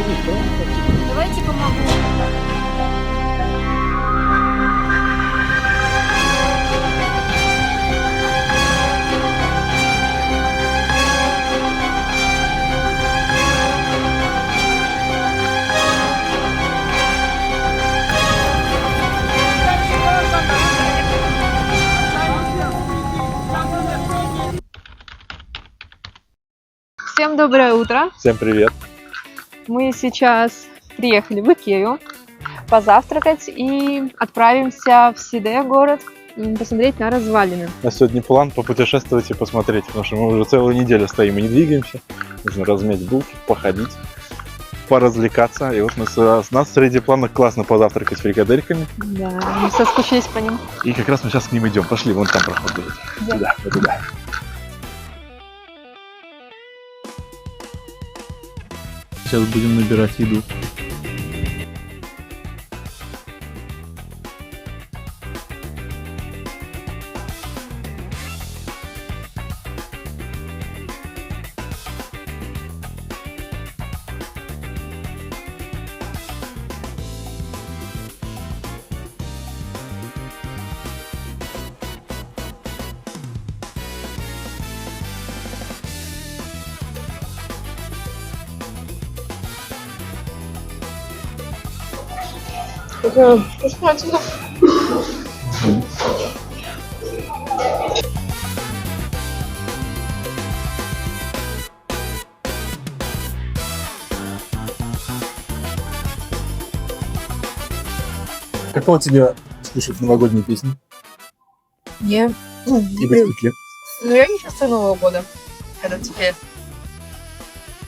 Давайте помогу. Всем доброе утро. Всем привет. Мы сейчас приехали в Икею позавтракать и отправимся в Сиде город посмотреть на развалины. На сегодня план попутешествовать и посмотреть, потому что мы уже целую неделю стоим и не двигаемся. Нужно размять булки, походить, поразвлекаться. И вот у нас среди планов классно позавтракать фрикадельками. Да, мы соскучились по ним. И как раз мы сейчас к ним идем. Пошли, вон там проход будет. Да. Туда, вот туда. Сейчас будем набирать еду. Вкуснятина. Какого тебе слушать новогодние песни? Не, И быть в Петле? ну я не чувствую Нового года. Это теперь.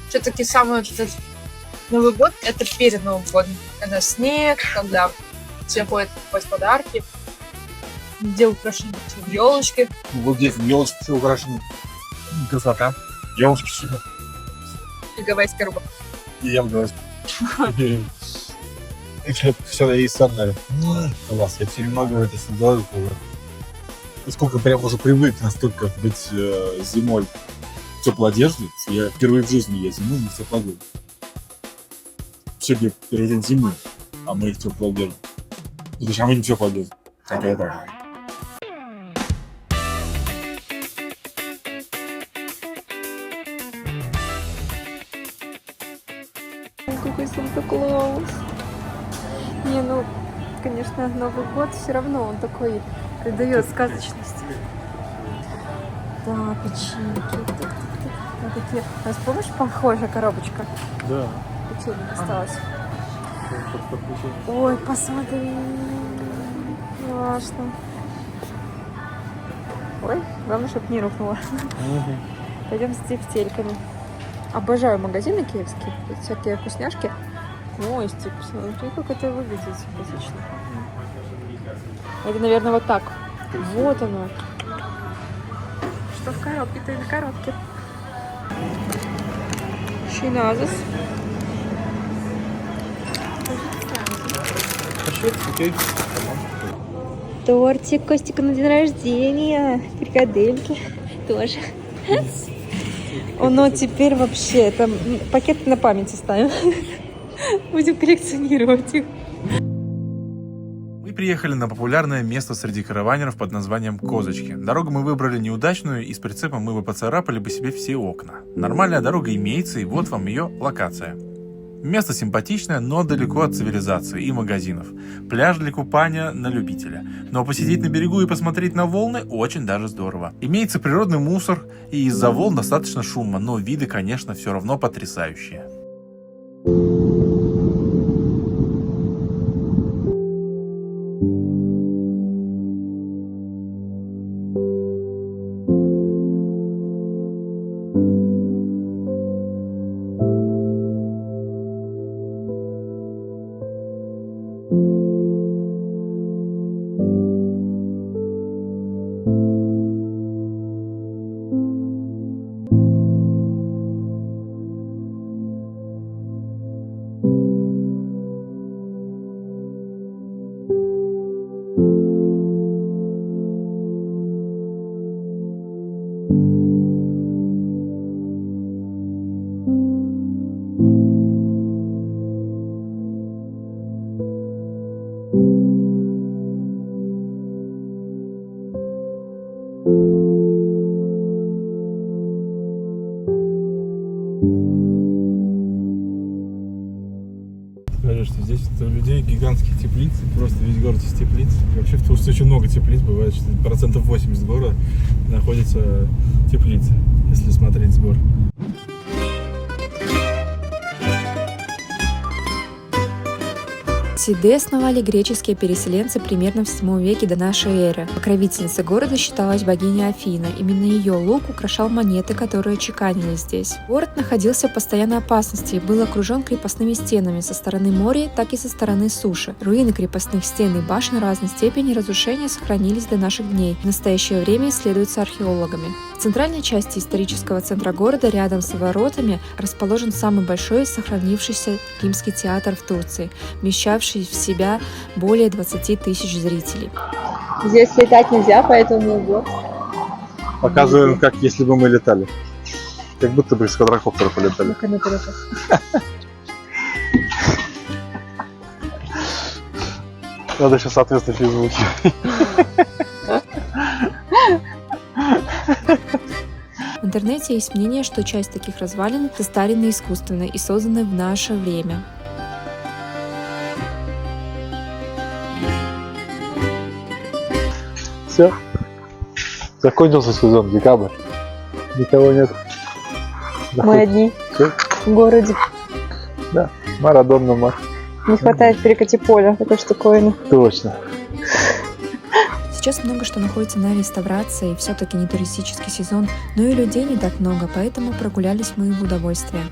Все-таки самый вот этот Новый год — это перед Новым годом. Когда снег, когда все ходят покупать подарки, где украшения в елочки. Вот здесь елочки все украшены. Красота. Елочки все. И гавайская рыба. И я говорю. Все, и сам, наверное. Класс, я все немного это создал. Насколько прям уже привык настолько быть зимой в теплой одежде. Я впервые в жизни я зимой не в теплой одежде. Сегодня первый день зимы, а мы в теплой одежде. А мы не в теплой одежде. Такая так. Какой Санта-Клаус. Не, ну, конечно, Новый год все равно он такой придает сказочности. Да, печеньки. Вот такие. У нас, помнишь, похожая коробочка? Да. Печенье осталось. Ой, посмотри. Классно. Ой, главное, чтобы не рухнуло. Пойдем с тефтельками. Обожаю магазины киевские. Тут всякие вкусняшки. Мостик. Смотри, как это выглядит симпатично. Это, наверное, вот так. Вот оно. Что в коробке? То и на коробке. Шиназис. Тортик Костику на день рождения. Фрикадельки тоже. Оно теперь вообще, это пакет на память оставим. Будем коллекционировать их. Мы приехали на популярное место среди караванеров под названием Козочки. Дорогу мы выбрали неудачную, и с прицепом мы бы поцарапали бы себе все окна. Нормальная дорога имеется, и вот вам ее локация. Место симпатичное, но далеко от цивилизации и магазинов. Пляж для купания на любителя. Но посидеть на берегу и посмотреть на волны очень даже здорово. Имеется природный мусор, и из-за волн достаточно шума, но виды, конечно, все равно потрясающие. скажи, что здесь у людей гигантские теплицы, просто весь город из теплиц. Вообще в Турции очень много теплиц, бывает, что 80% города находится в теплице, если смотреть с гор. В Сиде основали греческие переселенцы примерно в VII веке до нашей эры. Покровительницей города считалась богиня Афина. Именно ее лук украшал монеты, которые чеканились здесь. Город находился в постоянной опасности и был окружен крепостными стенами со стороны моря, так и со стороны суши. Руины крепостных стен и башен разной степени разрушения сохранились до наших дней. В настоящее время исследуются археологами. В центральной части исторического центра города, рядом с воротами, расположен самый большой сохранившийся римский театр в Турции, вмещавший в себя более 20 тысяч зрителей. Здесь летать нельзя, поэтому вот. Показываем, как если бы мы летали. Как будто бы с квадрокоптера полетали. Надо сейчас соответствующие звуки. В интернете есть мнение, что часть таких развалин состарены искусственно и созданы в наше время. Все. Закончился сезон, декабрь. Никого нет. Мы одни Всё. в городе. Да, Марадонна Мар. Не хватает перекати поля, такой штуковины. Точно. Сейчас много что находится на реставрации, все-таки не туристический сезон, но и людей не так много, поэтому прогулялись мы в удовольствие.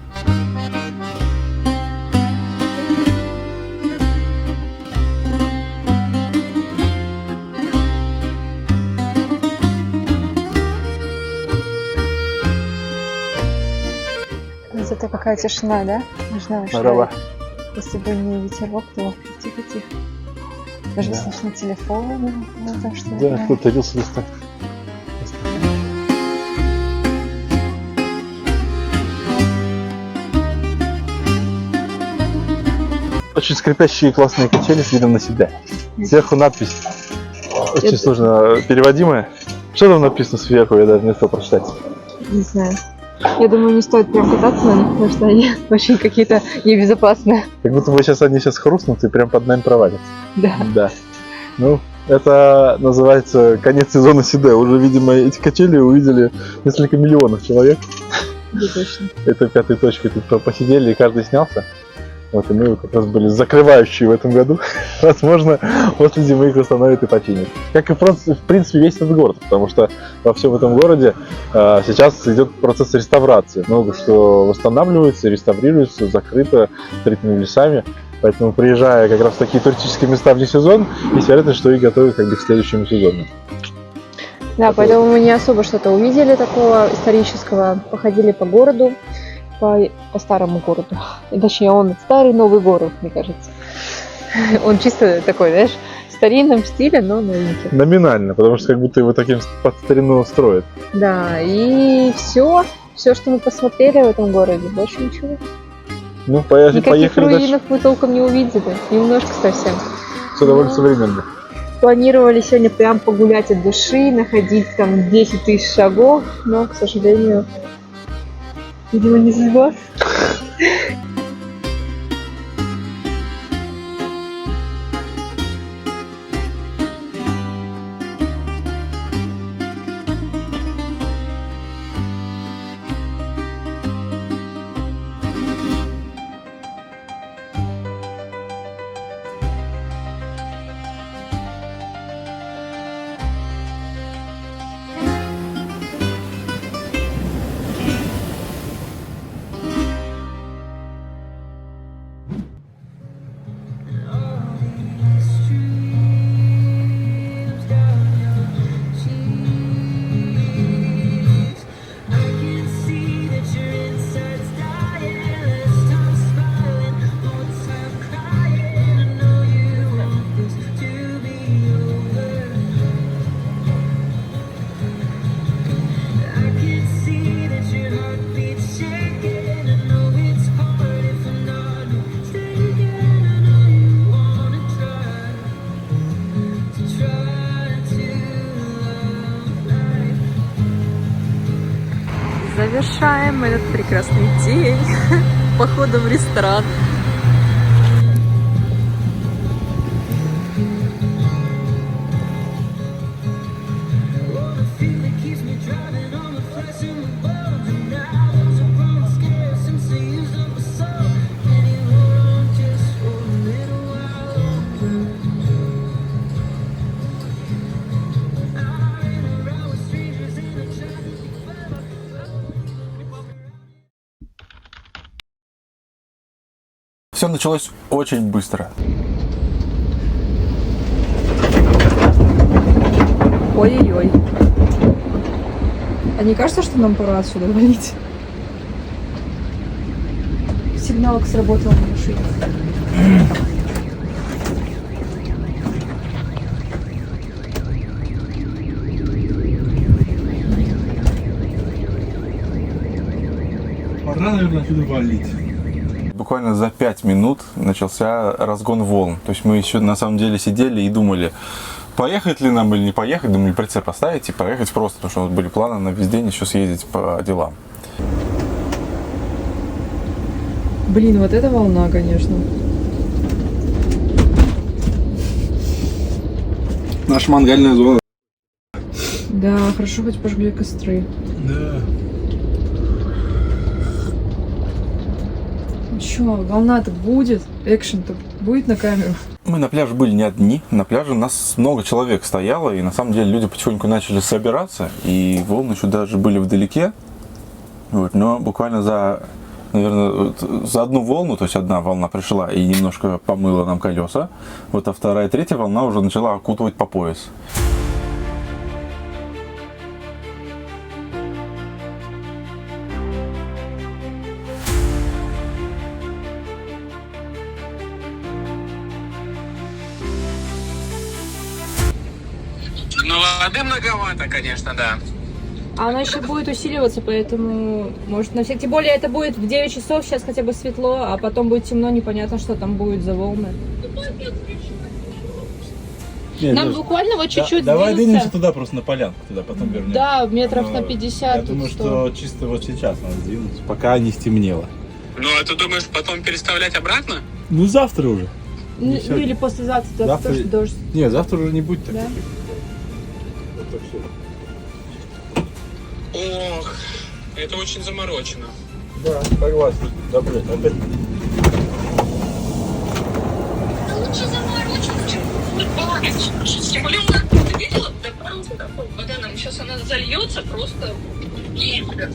Зато какая тишина, да? Нужна Здорово. Если бы не ветерок, то тихо-тихо. Даже Да. слышно телефон. Так что, Да, кто-то рился листать. Очень скрипящие и классные качели с видом на себя. Сверху надпись. Очень Это- сложно переводимая. Что там написано сверху, я даже не успел прочитать. Не знаю. Я думаю, не стоит прям кататься на них, потому что они очень какие-то небезопасные. Как будто бы они сейчас хрустнут и прям под нами провалятся. Да. Да. Ну, это называется конец сезона Сиде. Уже, видимо, эти качели увидели несколько миллионов человек. Да, точно. Это пятой точкой тут посидели, и каждый снялся. Вот, и мы как раз были закрывающие в этом году. Возможно, после зимы их установят и починят. Как и в принципе весь этот город, потому что во всем этом городе сейчас идет процесс реставрации. Много что восстанавливается, реставрируется, закрыто строительными лесами. Поэтому, приезжая как раз в такие туристические места вне сезон, есть вероятность, что их готовят как бы к следующему сезону. Да, поэтому мы не особо что-то увидели такого исторического. Походили по городу, по старому городу. И, точнее, он старый новый город, мне кажется. Он чисто такой, знаешь, в старинном стиле, но новенький. Номинально, потому что как будто его таким под старину строят. Да, и все, что мы посмотрели в этом городе, больше ничего. Ну, Никаких поехали дальше. руинов мы толком не увидели, немножко совсем. Все довольно современно. Планировали сегодня прям погулять от души, находить там 10 тысяч шагов, но, к сожалению, видимо, не судьба. Завершаем этот прекрасный день походом в ресторан. все началось очень быстро. Ой-ой-ой. А не кажется, что нам пора отсюда валить? Сигналка сработала на машине. Пора, наверное, отсюда валить. Буквально за 5 минут начался разгон волн. То есть мы еще на самом деле сидели и думали, поехать ли нам или не поехать. Думали, прицеп поставить и поехать просто, потому что у нас были планы на весь день еще съездить по делам. Блин, вот эта волна, конечно. Наша мангальная зона. Да, хорошо, хоть пожгли костры. Да. Чё, волна-то будет? Экшен-то будет на камеру? Мы на пляже были не одни. На пляже у нас много человек стояло, и на самом деле люди потихоньку начали собираться, и волны еще даже были вдалеке. Вот, но буквально наверное, за одну волну, то есть одна волна пришла и немножко помыла нам колеса, вот, а вторая, третья волна уже начала окутывать по пояс. Ну, воды многовато, конечно, да. А она еще будет усиливаться, поэтому может на всех. Тем более это будет в 9 часов, сейчас хотя бы светло, а потом будет темно, непонятно, что там будет за волны. Нам буквально вот чуть-чуть Давай сдвинуться. двинемся туда, просто на полянку, туда потом вернемся. Да, метров на 50. Я тут думаю, что чисто вот сейчас надо сдвинуться, пока не стемнело. Ну, а ты думаешь потом переставлять обратно? Ну, завтра уже. Ну, не сегодня. или послезавтра, да, Завтра- потому что дождь. Не, завтра уже не будет так. Да. Вот так всё. Ох, это очень заморочено. Да, согласен. Да, блядь, опять. Лучше заморочиться, чем плакать. Тем более у нас, ты видела, такой вода нам сейчас она зальется просто гибко.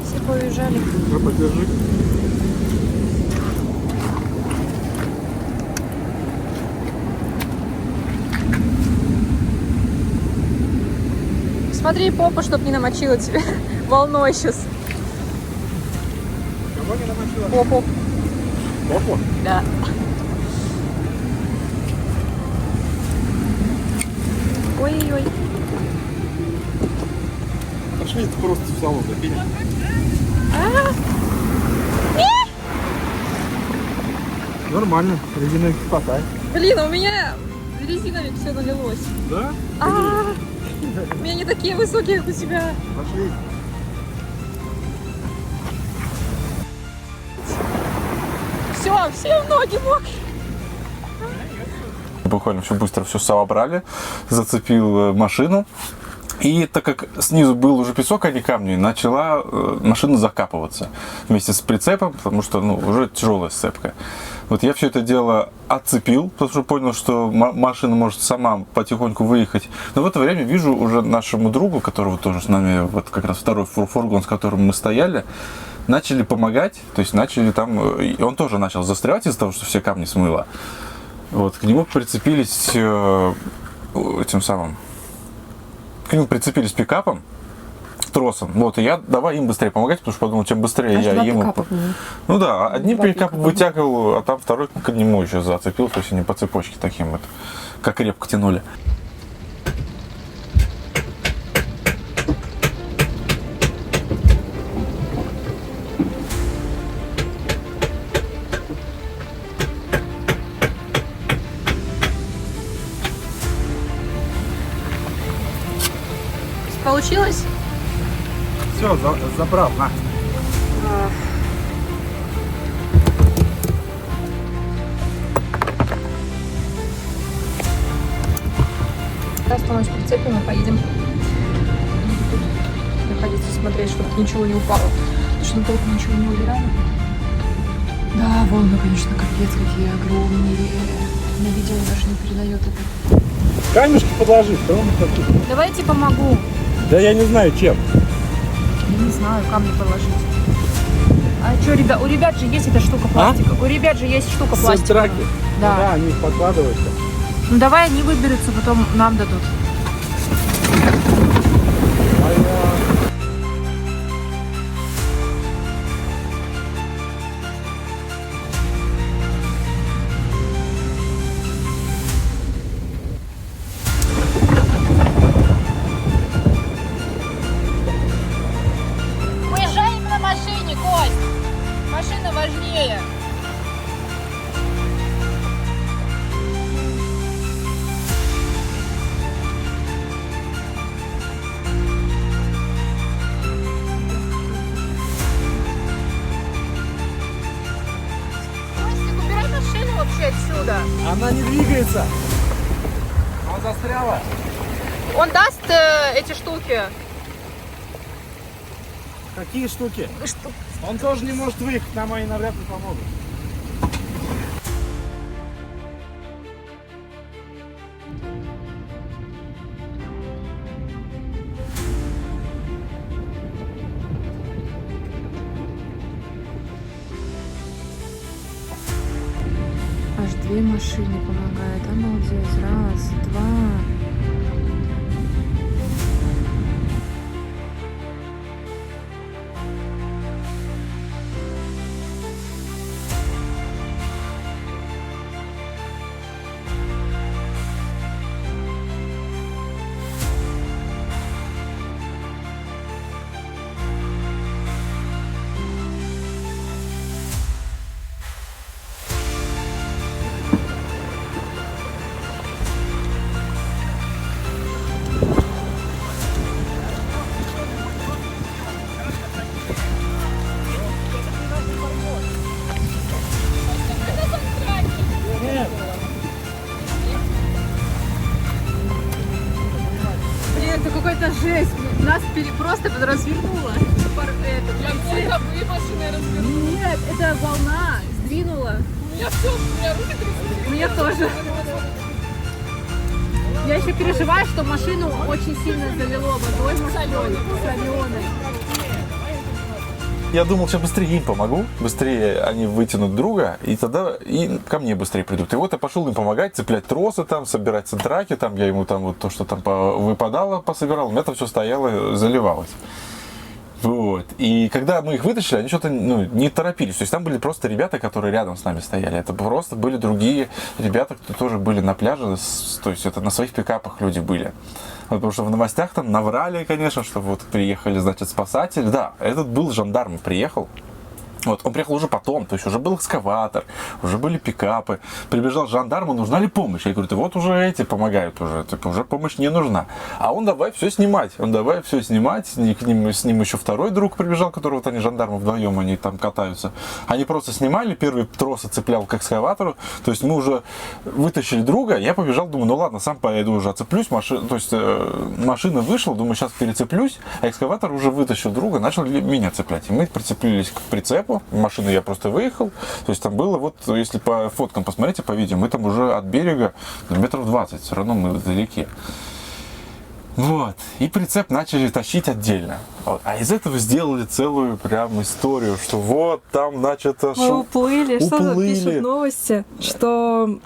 Все поуезжали. Ну, подержи. Смотри, попа, чтоб не намочила тебя волной сейчас. Кого не намочила? Попу. Попу? Да. Ой-ой-ой. Пошли просто в салон закинем. Нормально, резиновик спасает. Блин, у меня резиновик все налилось. Да? У меня не такие высокие, как у тебя. Пошли. Все ноги мокрые. Буквально все быстро все собрали, зацепил машину. И так как снизу был уже песок, а не камни, начала машина закапываться вместе с прицепом, потому что уже тяжелая сцепка. Вот я все это дело отцепил, потому что понял, что машина может сама потихоньку выехать. Но в это время вижу уже нашему другу, которого тоже с нами, вот как раз второй фургон, с которым мы стояли, начали помогать, то есть начали там, и он тоже начал застревать из-за того, что все камни смыло. Вот, к нему прицепились этим самым. К нему прицепились пикапом, тросом. Вот, и я давай им быстрее помогать, потому что подумал, чем быстрее я ему. Ну да, одни пикапы вытягивал, а там второй к нему еще зацепил, то есть они по цепочке таким вот, как крепко тянули. Получилось? Все, забрал, на. Сейчас помочь прицепим и поедем. Находиться, смотреть, чтобы ничего не упало. Потому что толку ничего не убирали. Да, волны, конечно, капец, какие огромные. На видео даже не передает это. Камешки подложи, что он такой? Давайте помогу. Да я не знаю, чем. Я не знаю, камни положить. А что, ребят, у ребят же есть эта штука пластика. У ребят же есть штука пластика. Да. Да, они подкладываются. Ну давай они выберутся, потом нам дадут. Уезжаем на машине, Кость! Машина важнее. Костик, убирай машину вообще отсюда. Она не двигается. Она застряла. Он даст эти штуки. Какие штуки? Что? Он тоже не может выехать, нам они навряд ли помогут. Аж 2 машины помогают. Обалдеть. 1, 2. Блин, это какая-то жесть. Нас просто развернуло. Вы машины развернули? Нет, это волна сдвинула. У меня все, у меня руки трясутся. У меня тоже. Я еще переживаю, что машину очень сильно завело водой соленой. Я думал, сейчас быстрее им помогу, быстрее они вытянут друга, и тогда и ко мне быстрее придут. И вот я пошел им помогать, цеплять тросы там, собирать центраки, там я ему там вот то, что там выпадало, пособирал, у меня там все стояло, заливалось. Вот. И когда мы их вытащили, они что-то не торопились. То есть там были просто ребята, которые рядом с нами стояли. Это просто были другие ребята, кто тоже были на пляже. То есть это на своих пикапах люди были. Вот, потому что в новостях там наврали, конечно, что вот приехали, значит, спасатели. Да, этот был жандарм, приехал. Вот, он приехал уже потом, то есть уже был экскаватор, уже были пикапы. Прибежал жандарм, нужна ли помощь? Я говорю, да вот уже эти помогают уже, типа, уже помощь не нужна. А он давай все снимать, с ним еще второй друг прибежал, которого вот они жандармы вдвоем, они там катаются. Они просто снимали, первый трос цеплял к экскаватору, то есть мы уже вытащили друга, я побежал, думаю, ну ладно, сам поеду уже оцеплюсь, то есть машина вышла, думаю, сейчас перецеплюсь, а экскаватор уже вытащил друга, начал меня цеплять. И мы прицепились к прицепу. Машину я просто выехал. То есть там было, вот если по фоткам посмотрите, по видео, мы там уже от берега метров 20, все равно мы вдалеке. Вот. И прицеп начали тащить отдельно. Вот. А из этого сделали целую прям историю, что вот там, значит, Мы уплыли. Что тут пишут новости, что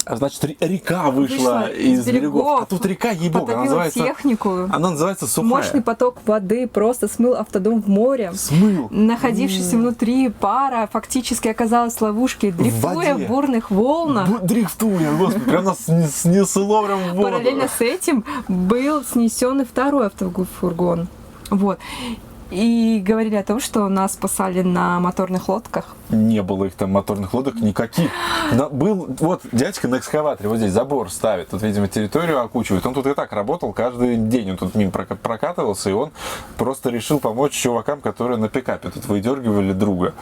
значит, река вышла из берегов. А тут река, ей-богу, она называется... технику. Она называется Сухая. Мощный поток воды просто смыл автодом в море. Смыл. Находившаяся внутри пара фактически оказалась в ловушке, дрейфуя в бурных волнах. Дрейфуя, господи, прям нас снесло прям в воду. Параллельно с этим был снесен и второй автофургон. Вот. И говорили о том, что нас спасали на моторных лодках. Не было их там моторных лодок никаких. Был вот дядька на экскаваторе, вот здесь забор ставит, тут, видимо, территорию окучивает. Он тут и так работал каждый день, он тут мимо прокатывался, и он просто решил помочь чувакам, которые на пикапе тут выдергивали друга.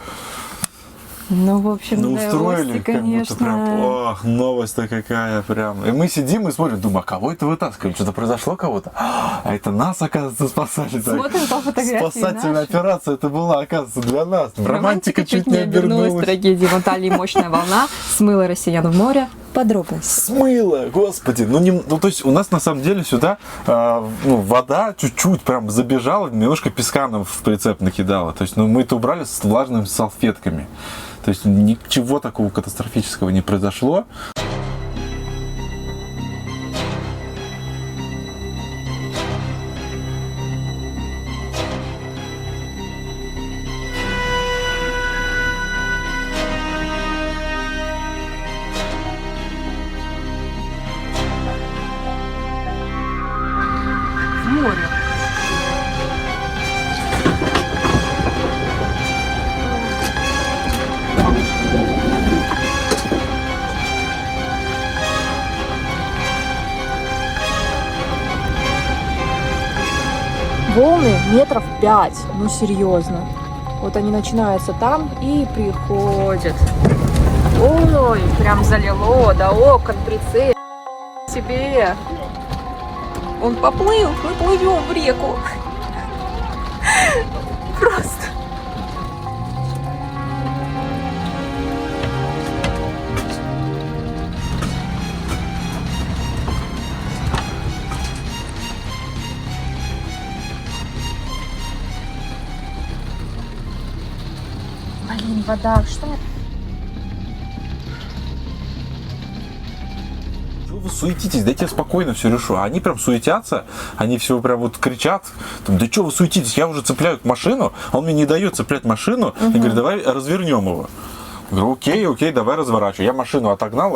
Ну, в общем, Ну, новости, устроили, конечно. как будто прям, ох, новость-то какая прям. И мы сидим и смотрим, думаю, а кого это вытаскивали? Что-то произошло кого-то? А это нас, оказывается, спасали. Смотрим по фотографии Спасательная наши. операция это была, оказывается, для нас. Романтика чуть не обернулась. обернулась. Трагедии в Анталии мощная волна смыла россиян в море. Подробности. Смыло, господи. Ну, то есть у нас на самом деле сюда вода чуть-чуть прям забежала, немножко песка нам в прицеп накидала. То есть, мы это убрали с влажными салфетками. То есть ничего такого катастрофического не произошло. Волны метров 5, ну серьезно. Вот они начинаются там и приходят. Ой, прям залило до окон, прицеп. Себе. Он поплыл, мы плывем в реку. Просто. Блин, вода, что? Чего вы суетитесь? Дайте я спокойно все решу. А они прям суетятся, они все прям вот кричат. Там, да что вы суетитесь? Я уже цепляю машину, а он мне не дает цеплять машину. И говорит, давай развернем его. Я говорю, окей, давай разворачивай. Я машину отогнал,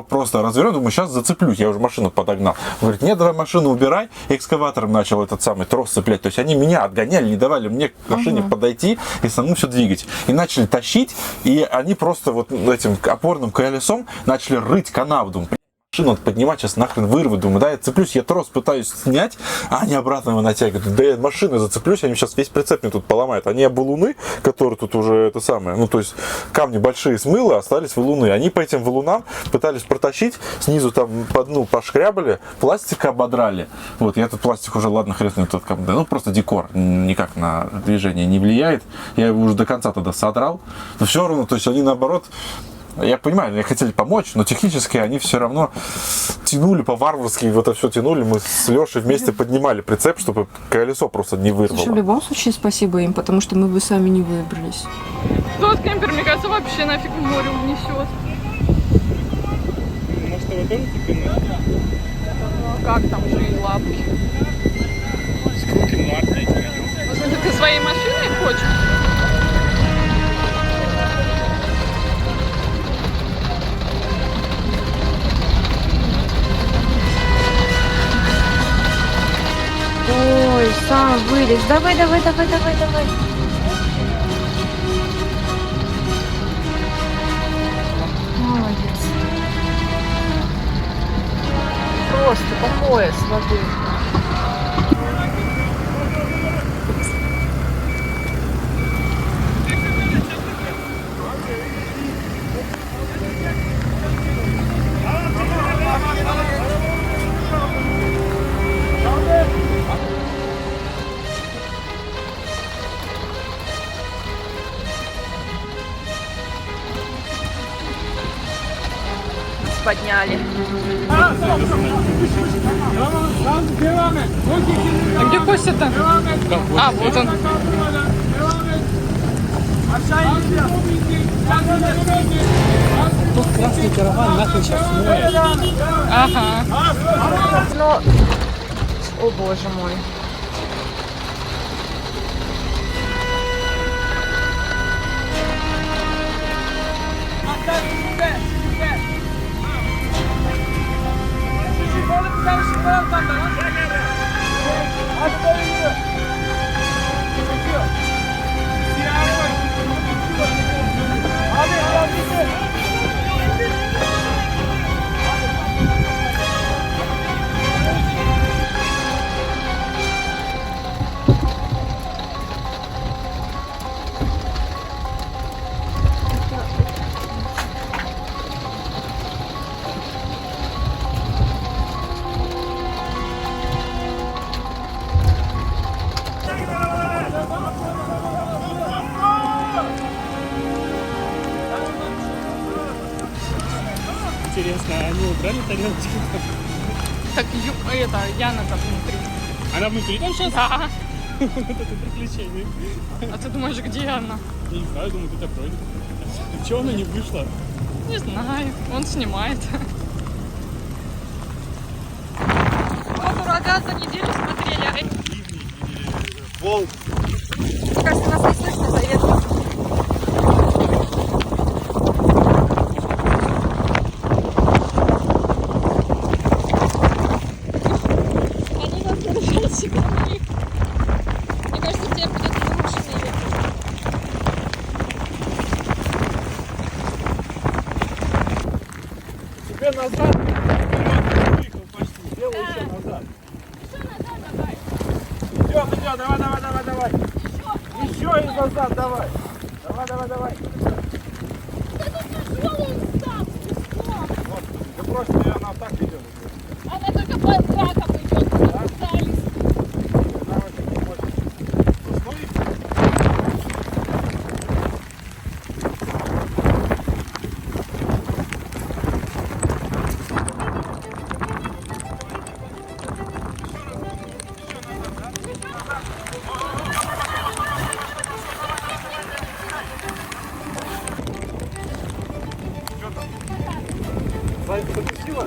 просто развернул, думаю, сейчас зацеплюсь, я уже машину подогнал. Он говорит, нет, давай машину убирай. И экскаватором начал этот самый трос цеплять. То есть они меня отгоняли, не давали мне к машине подойти и самому все двигать. И начали тащить, и они просто вот этим опорным колесом начали рыть канаву. Думаю, машину надо поднимать, сейчас нахрен вырву. Думаю, да, я цеплюсь, я трос пытаюсь снять, а они обратно его натягивают. Да я машины зацеплюсь, они сейчас весь прицеп мне тут поломают. Они валуны, которые тут уже это самое, ну то есть камни большие смыло, остались валуны. Они по этим валунам пытались протащить, снизу там по дну пошкрябали, пластик ободрали. Вот, я этот пластик уже, ладно, хрен с ним, тот, ну просто декор, никак на движение не влияет. Я его уже до конца тогда содрал, но все равно, то есть они наоборот. Я понимаю, они хотели помочь, но технически они все равно тянули по-варварски, вот это все тянули. Мы с Лешей вместе поднимали прицеп, чтобы колесо просто не вырвало. Слушай, в любом случае спасибо им, потому что мы бы сами не выбрались. Тот кемпер, мне кажется, вообще нафиг в море унесет. Может, его тоже цепляют? Ну а как там же лапки? Скрутим, ладно, эти возьмем. Может, ты своей машиной хочешь? Ой, сам вылез. Давай. Молодец. Просто по пояс воды. Подняли. А где Костя-то? А, вот он. Тут красный караван нахрен сейчас смоет. Ага. Но... О боже мой. Убрали тарелочки. Так, это, Яна там внутри. Она внутри там сейчас? Да. Это приключение. А ты думаешь, где она? Я не знаю, думаю, ты такой. Чего она не вышла? Не знаю. Он снимает. Вот ураган за неделю смотрели. Волк. Мне кажется, нас не слышно за ветром. Они нас нарушают сигналы. Мне кажется, тебе придется нарушенный ветер. Тебе назад. Выехал почти. Сделай еще назад. Идем, давай. Еще и назад, давай. Давай. Да просто она так идет. Она только по тракам идет. Остались. Давай, ты хочешь. Стой. Зайка потусила?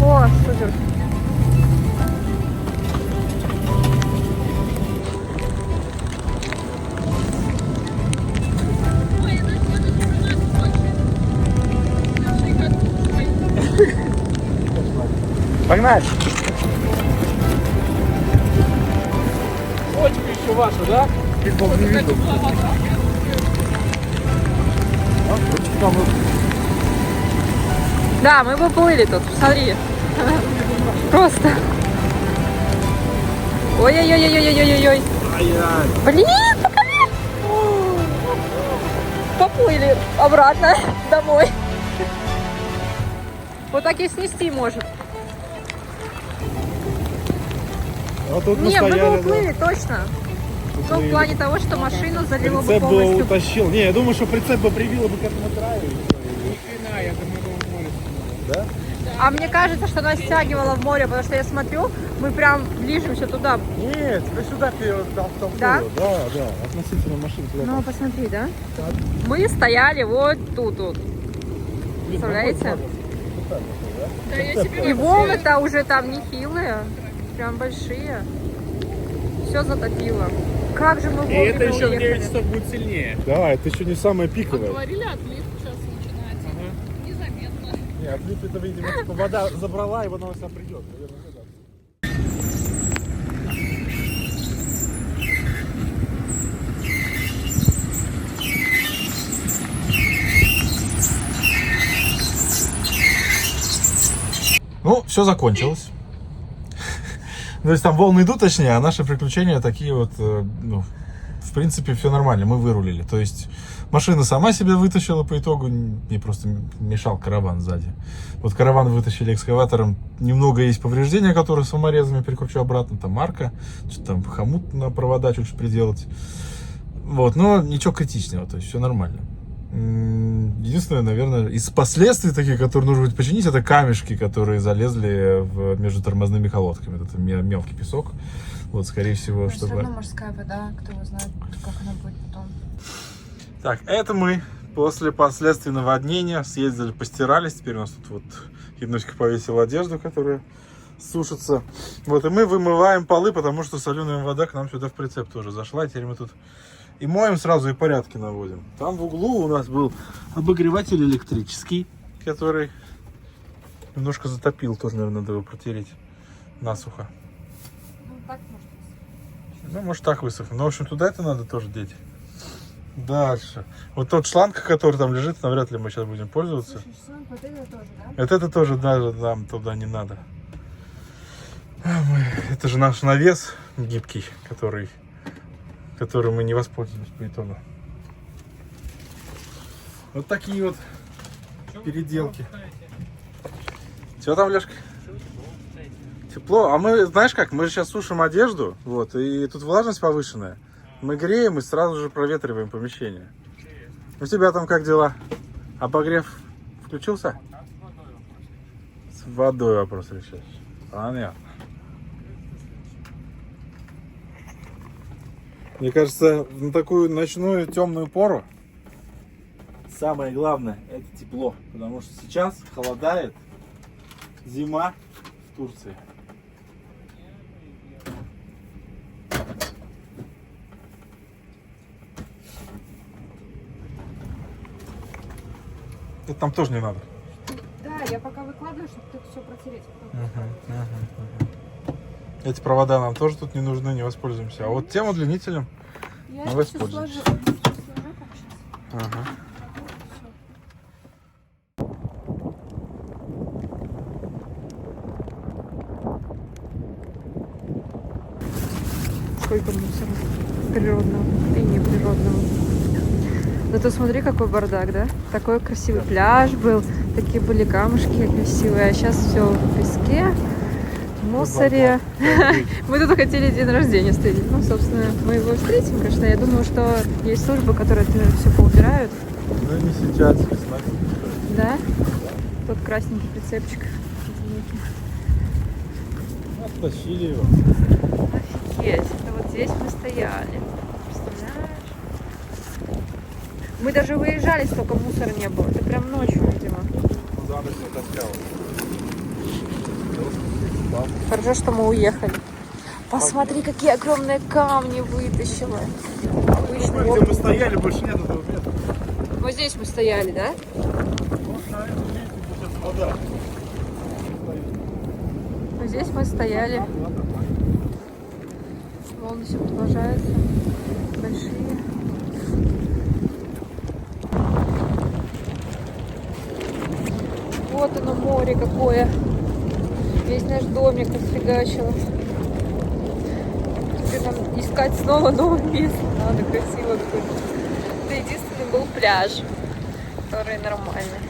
О, супер. Погнали! Точка еще ваша, да? Пикбол не видел. Да, мы поплыли тут, смотри. Просто. Ой-ой-ой-ой-ой-ой-ой. Блин, покажи. Поплыли обратно домой. Вот так и снести может. А тут Не, мы бы стояли, уплыли, точно. Ну, в плане того, что машину залило бы Прицеп бы полностью. утащил. Не, я думаю, что прицеп бы прибило бы к этому краю. Хрена, я думаю, его в море. Да? А мне кажется, что нас стягивало в море, потому что я смотрю, мы прям движемся туда. Нет, ты сюда толкнуло. Да? Да, относительно машины сюда. Ну, посмотри, да? Мы стояли вот тут. Представляете? И волны-то уже там нехилые, прям большие. Все затопило. Как же мы И это вовремя еще в 9 уехали. часов будет сильнее. Да, это еще не самое пиковое. Говорили, отлив сейчас начинается. Незаметно. Не, отлив это, видимо, типа вода забрала, и воно сюда придет. Наверное, да. Ну, все закончилось. То есть там волны идут, точнее, а наши приключения такие вот, ну, в принципе, все нормально, мы вырулили. То есть машина сама себя вытащила по итогу, мне просто мешал караван сзади. Вот караван вытащили экскаватором, немного есть повреждения, которые саморезами перекручу обратно, там арка, что-то там хомут на провода чуть-чуть приделать. Вот, но ничего критичного, то есть все нормально. Единственное, наверное, из последствий таких, которые нужно будет починить, это камешки, которые залезли между тормозными колодками. Это мелкий песок. Вот, скорее всего, Но чтобы... все равно морская вода, кто его знает, как она будет потом. Так, это мы после последствий наводнения съездили, постирались. Теперь у нас тут вот Януська повесила одежду, которая сушится. Вот, и мы вымываем полы, потому что соленая вода к нам сюда в прицеп тоже зашла. И теперь мы тут и моем сразу, и порядки наводим. Там в углу у нас был обогреватель электрический, который немножко затопил. Тоже, наверное, надо его протереть насухо. Ну, так может. Ну, может, так высохнет. Но, в общем, туда это надо тоже деть. Дальше. Вот тот шланг, который там лежит, навряд ли мы сейчас будем пользоваться. Слушай, шланг вот это тоже, да? Вот это тоже даже нам туда не надо. Это же наш навес гибкий, который мы не воспользовались по итогу. Вот такие вот переделки. Что там, Лешка? Тепло. А мы, знаешь как, мы сейчас сушим одежду, вот, и тут влажность повышенная. Мы греем и сразу же проветриваем помещение. У тебя там как дела? Обогрев включился? С водой вопрос решаешь. Понятно. Мне кажется, на такую ночную темную пору самое главное это тепло. Потому что сейчас холодает, зима в Турции. Это там тоже не надо. Да, я пока выкладываю, чтобы тут все протереть. Эти провода нам тоже тут не нужны, не воспользуемся. А вот тем удлинителем Я мы это всё воспользуемся. сложу. Сложу так сейчас. Ага. Сколько мусора природного и неприродного. Зато смотри, какой бардак, да? Такой красивый пляж был, такие были камушки красивые, а сейчас все в песке, в мусоре. Мы тут хотели день рождения встретить. Ну, собственно, мы его встретим, конечно. Я думаю, что есть службы, которые это все поубирают. Ну не сейчас, весной. Да? Тут красненький прицепчик. Оттащили его. Офигеть, это вот здесь мы стояли. Представляешь? Мы даже выезжали, столько мусора не было. Это прям ночью, видимо. За ночь не таскал. Хорошо, что мы уехали. Посмотри, какие огромные камни вытащила. Обычно Где мы стояли, больше нет этого места. вот здесь мы стояли, да? Вода. Вот здесь мы стояли. Волны все продолжаются. Большие. Вот оно море какое. Весь наш домик расфигачило. Теперь нам искать снова новое место. Надо красиво какое-то. Это единственный был пляж, который нормальный.